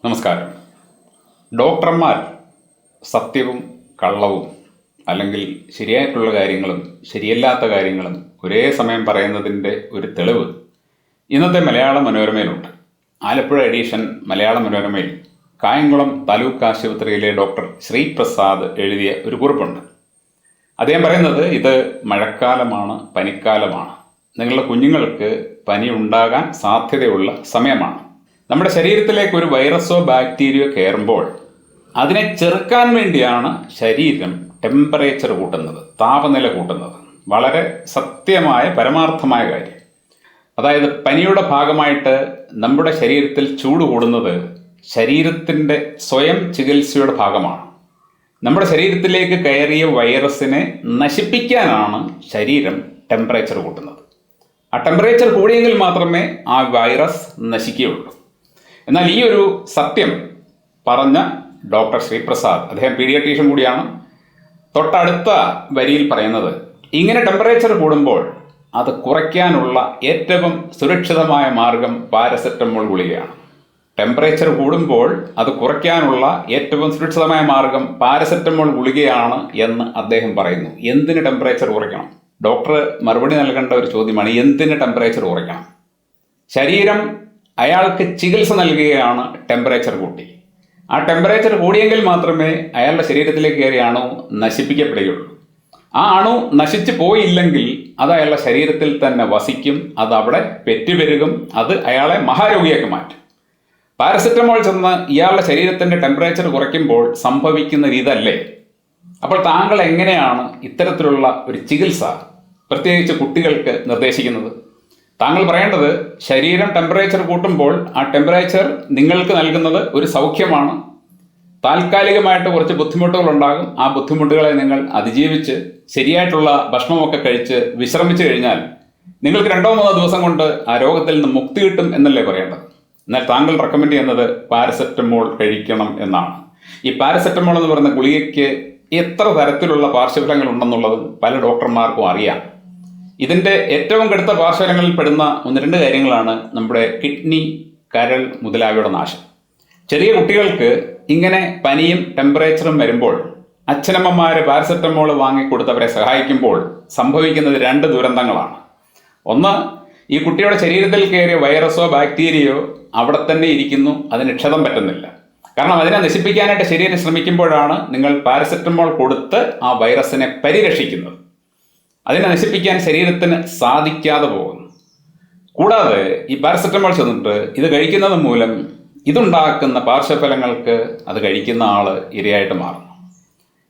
നമസ്കാരം. ഡോക്ടർമാർ സത്യവും കള്ളവും അല്ലെങ്കിൽ ശരിയായിട്ടുള്ള കാര്യങ്ങളും ശരിയല്ലാത്ത കാര്യങ്ങളും ഒരേ സമയം പറയുന്നതിൻ്റെ ഒരു തെളിവ് ഇന്നത്തെ മലയാള മനോരമയിലുണ്ട്. ആലപ്പുഴ എഡീഷൻ മലയാള മനോരമയിൽ കായംകുളം താലൂക്ക് ആശുപത്രിയിലെ ഡോക്ടർ ശ്രീപ്രസാദ് എഴുതിയ ഒരു കുറിപ്പുണ്ട്. അദ്ദേഹം പറയുന്നത് ഇത് മഴക്കാലമാണ്, പനിക്കാലമാണ്, നിങ്ങളുടെ കുഞ്ഞുങ്ങൾക്ക് പനി ഉണ്ടാകാൻ സാധ്യതയുള്ള സമയമാണ്. നമ്മുടെ ശരീരത്തിലേക്ക് ഒരു വൈറസോ ബാക്ടീരിയോ കയറുമ്പോൾ അതിനെ ചെറുക്കാൻ വേണ്ടിയാണ് ശരീരം ടെമ്പറേച്ചർ കൂട്ടുന്നത്, താപനില കൂട്ടുന്നത്. വളരെ സത്യമായ പരമാർത്ഥമായ കാര്യം. അതായത് പനിയുടെ ഭാഗമായിട്ട് നമ്മുടെ ശരീരത്തിൽ ചൂട് കൂടുന്നത് ശരീരത്തിൻ്റെ സ്വയം ചികിത്സയുടെ ഭാഗമാണ്. നമ്മുടെ ശരീരത്തിലേക്ക് കയറിയ വൈറസിനെ നശിപ്പിക്കാനാണ് ശരീരം ടെമ്പറേച്ചർ കൂട്ടുന്നത്. ആ ടെമ്പറേച്ചർ കൂടിയെങ്കിൽ മാത്രമേ ആ വൈറസ് നശിക്കുകയുള്ളൂ. എന്നാൽ ഈ ഒരു സത്യം പറഞ്ഞ ഡോക്ടർ ശ്രീപ്രസാദ്, അദ്ദേഹം പീഡിയാട്രീഷ്യൻ കൂടിയാണ്, തൊട്ടടുത്ത വരിയിൽ പറയുന്നത് ഇങ്ങനെ ടെമ്പറേച്ചർ കൂടുമ്പോൾ അത് കുറയ്ക്കാനുള്ള ഏറ്റവും സുരക്ഷിതമായ മാർഗം പാരസെറ്റമോൾ ഗുളികയാണ്. ടെമ്പറേച്ചർ കൂടുമ്പോൾ അത് കുറയ്ക്കാനുള്ള ഏറ്റവും സുരക്ഷിതമായ മാർഗം പാരസെറ്റമോൾ ഗുളികയാണ് എന്ന് അദ്ദേഹം പറയുന്നു. എന്തിന് ടെമ്പറേച്ചർ കുറയ്ക്കണം? ഡോക്ടർ മറുപടി നൽകേണ്ട ഒരു ചോദ്യമാണ്, എന്തിന് ടെമ്പറേച്ചർ കുറയ്ക്കണം? ശരീരം അയാൾക്ക് ചികിത്സ നൽകുകയാണ് ടെമ്പറേച്ചർ കൂട്ടി. ആ ടെമ്പറേച്ചർ കൂടിയെങ്കിൽ മാത്രമേ അയാളുടെ ശരീരത്തിലേക്ക് കയറിയ അണു നശിപ്പിക്കപ്പെടുകയുള്ളൂ. ആ അണു നശിച്ചു പോയില്ലെങ്കിൽ അത് അയാളുടെ ശരീരത്തിൽ തന്നെ വസിക്കും, അത് അവിടെ പെറ്റുപെരുകും, അത് അയാളെ മഹാരോഗിയാക്കി മാറ്റും. പാരസെറ്റമോൾ ചെന്ന് ഇയാളുടെ ശരീരത്തിൻ്റെ ടെമ്പറേച്ചർ കുറയ്ക്കുമ്പോൾ സംഭവിക്കുന്ന ഇതല്ലേ? അപ്പോൾ താങ്കൾ എങ്ങനെയാണ് ഇത്തരത്തിലുള്ള ഒരു ചികിത്സ പ്രത്യേകിച്ച് കുട്ടികൾക്ക് നിർദ്ദേശിക്കുന്നത്? താങ്കൾ പറയേണ്ടത് ശരീരം ടെമ്പറേച്ചർ കൂട്ടുമ്പോൾ ആ ടെമ്പറേച്ചർ നിങ്ങൾക്ക് നൽകുന്നത് ഒരു സൗഖ്യമാണ്. താൽക്കാലികമായിട്ട് കുറച്ച് ബുദ്ധിമുട്ടുകൾ ഉണ്ടാകും. ആ ബുദ്ധിമുട്ടുകളെ നിങ്ങൾ അതിജീവിച്ച് ശരിയായിട്ടുള്ള ഭക്ഷണമൊക്കെ കഴിച്ച് വിശ്രമിച്ചു കഴിഞ്ഞാൽ നിങ്ങൾക്ക് 2-3 ദിവസം കൊണ്ട് ആ രോഗത്തിൽ നിന്ന് മുക്തി കിട്ടും എന്നല്ലേ പറയേണ്ടത്. എന്നാൽ താങ്കൾ റെക്കമെൻഡ് ചെയ്യുന്നത് പാരസെറ്റമോൾ കഴിക്കണം എന്നാണ്. ഈ പാരസെറ്റമോൾ എന്ന് പറയുന്ന ഗുളികയ്ക്ക് എത്ര തരത്തിലുള്ള പാർശ്വഫലങ്ങൾ ഉണ്ടെന്നുള്ളത് പല ഡോക്ടർമാർക്കും അറിയാം. ഇതിൻ്റെ ഏറ്റവും കടുത്ത പാർശ്വഫലങ്ങളിൽ പെടുന്ന 1-2 കാര്യങ്ങളാണ് നമ്മുടെ കിഡ്നി, കരൾ മുതലായവയുടെ നാശം. ചെറിയ കുട്ടികൾക്ക് ഇങ്ങനെ പനിയും ടെമ്പറേച്ചറും വരുമ്പോൾ അച്ഛനമ്മമാർ പാരസെറ്റമോൾ വാങ്ങിക്കൊടുത്ത് അവരെ സഹായിക്കുമ്പോൾ സംഭവിക്കുന്നത് 2 ദുരന്തങ്ങളാണ്. ഒന്ന്, ഈ കുട്ടിയുടെ ശരീരത്തിൽ കയറിയ വൈറസോ ബാക്ടീരിയയോ അവിടെ തന്നെ ഇരിക്കുന്നു, അതിന് ക്ഷതം പറ്റുന്നില്ല. കാരണം അതിനെ നശിപ്പിക്കാനായിട്ട് ശരീരം ശ്രമിക്കുമ്പോഴാണ് നിങ്ങൾ പാരസെറ്റമോൾ കൊടുത്ത് ആ വൈറസിനെ പരിരക്ഷിക്കുന്നത്. അതിനെ നശിപ്പിക്കാൻ ശരീരത്തിന് സാധിക്കാതെ പോകുന്നു. കൂടാതെ ഈ പാരസെറ്റമോൾ ചെന്നിട്ട് ഇത് കഴിക്കുന്നത് മൂലം ഇതുണ്ടാക്കുന്ന പാർശ്വഫലങ്ങൾക്ക് അത് കഴിക്കുന്ന ആൾ ഇരയായിട്ട് മാറുന്നു.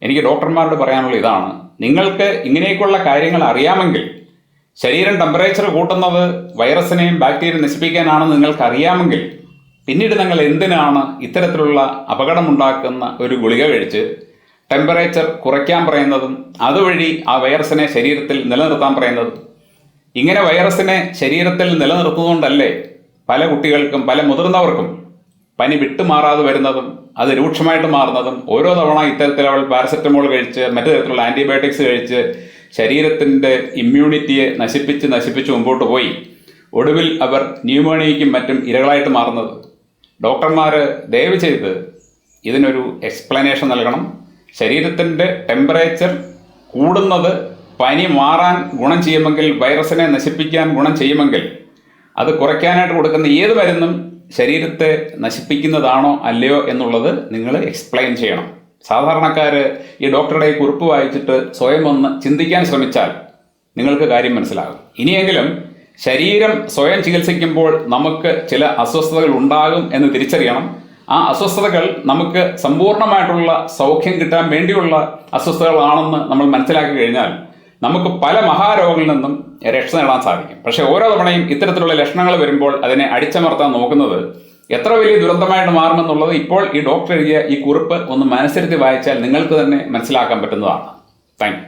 എനിക്ക് ഡോക്ടർമാരോട് പറയാനുള്ള ഇതാണ്, നിങ്ങൾക്ക് ഇങ്ങനെയൊക്കെയുള്ള കാര്യങ്ങൾ അറിയാമെങ്കിൽ, ശരീരം ടെമ്പറേച്ചർ കൂട്ടുന്നത് വൈറസിനെയും ബാക്ടീരിയയും നശിപ്പിക്കാനാണെന്ന് നിങ്ങൾക്ക് അറിയാമെങ്കിൽ, പിന്നീട് നിങ്ങൾ എന്തിനാണ് ഇത്തരത്തിലുള്ള അപകടമുണ്ടാക്കുന്ന ഒരു ഗുളിക കഴിച്ച് ടെമ്പറേച്ചർ കുറയ്ക്കാൻ പറയുന്നതും അതുവഴി ആ വൈറസിനെ ശരീരത്തിൽ നിലനിർത്താൻ പറയുന്നതും? ഇങ്ങനെ വൈറസിനെ ശരീരത്തിൽ നിലനിർത്തുന്നതുകൊണ്ടല്ലേ പല കുട്ടികൾക്കും പല മുതിർന്നവർക്കും പനി വിട്ടുമാറാതെ വരുന്നതും അത് രൂക്ഷമായിട്ട് മാറുന്നതും? ഓരോ തവണ ഇത്തരത്തിൽ അവൾ പാരസെറ്റമോൾ കഴിച്ച് മറ്റു തരത്തിലുള്ള ആൻറ്റിബയോട്ടിക്സ് കഴിച്ച് ശരീരത്തിൻ്റെ ഇമ്മ്യൂണിറ്റിയെ നശിപ്പിച്ച് മുമ്പോട്ട് പോയി ഒടുവിൽ അവർ ന്യൂമോണിയയ്ക്കും മറ്റും ഇരകളായിട്ട് മാറുന്നത്. ഡോക്ടർമാർ ദയവ് ചെയ്ത് ഇതിനൊരു എക്സ്പ്ലനേഷൻ നൽകണം. ശരീരത്തിൻ്റെ ടെമ്പറേച്ചർ കൂടുന്നത് പനി മാറാൻ ഗുണം ചെയ്യുമെങ്കിൽ, വൈറസിനെ നശിപ്പിക്കാൻ ഗുണം ചെയ്യുമെങ്കിൽ, അത് കുറയ്ക്കാനായിട്ട് കൊടുക്കുന്ന ഏത് മരുന്നും ശരീരത്തെ നശിപ്പിക്കുന്നതാണോ അല്ലയോ എന്നുള്ളത് നിങ്ങൾ എക്സ്പ്ലെയിൻ ചെയ്യണം. സാധാരണക്കാർ ഈ ഡോക്ടറുടെ കുറിപ്പ് വായിച്ചിട്ട് സ്വയം ഒന്ന് ചിന്തിക്കാൻ ശ്രമിച്ചാൽ നിങ്ങൾക്ക് കാര്യം മനസ്സിലാകും. ഇനിയെങ്കിലും ശരീരം സ്വയം ചികിത്സിക്കുമ്പോൾ നമുക്ക് ചില അസ്വസ്ഥതകൾ ഉണ്ടാകും എന്ന് തിരിച്ചറിയണം. ആ അസ്വസ്ഥതകൾ നമുക്ക് സമ്പൂർണ്ണമായിട്ടുള്ള സൗഖ്യം കിട്ടാൻ വേണ്ടിയുള്ള അസ്വസ്ഥതകളാണെന്ന് നമ്മൾ മനസ്സിലാക്കി കഴിഞ്ഞാൽ നമുക്ക് പല മഹാരോഗങ്ങളിൽ നിന്നും രക്ഷ നേടാൻ സാധിക്കും. പക്ഷേ ഓരോ തവണയും ഇത്തരത്തിലുള്ള ലക്ഷണങ്ങൾ വരുമ്പോൾ അതിനെ അടിച്ചമർത്താൻ നോക്കുന്നത് എത്ര വലിയ ദുരന്തമായിട്ട് മാറുമെന്നുള്ളത് ഇപ്പോൾ ഈ ഡോക്ടർ എഴുതിയ ഈ കുറിപ്പ് ഒന്ന് മനസ്സിരുത്തി വായിച്ചാൽ നിങ്ങൾക്ക് തന്നെ മനസ്സിലാക്കാൻ പറ്റുന്നതാണ്. Thank you.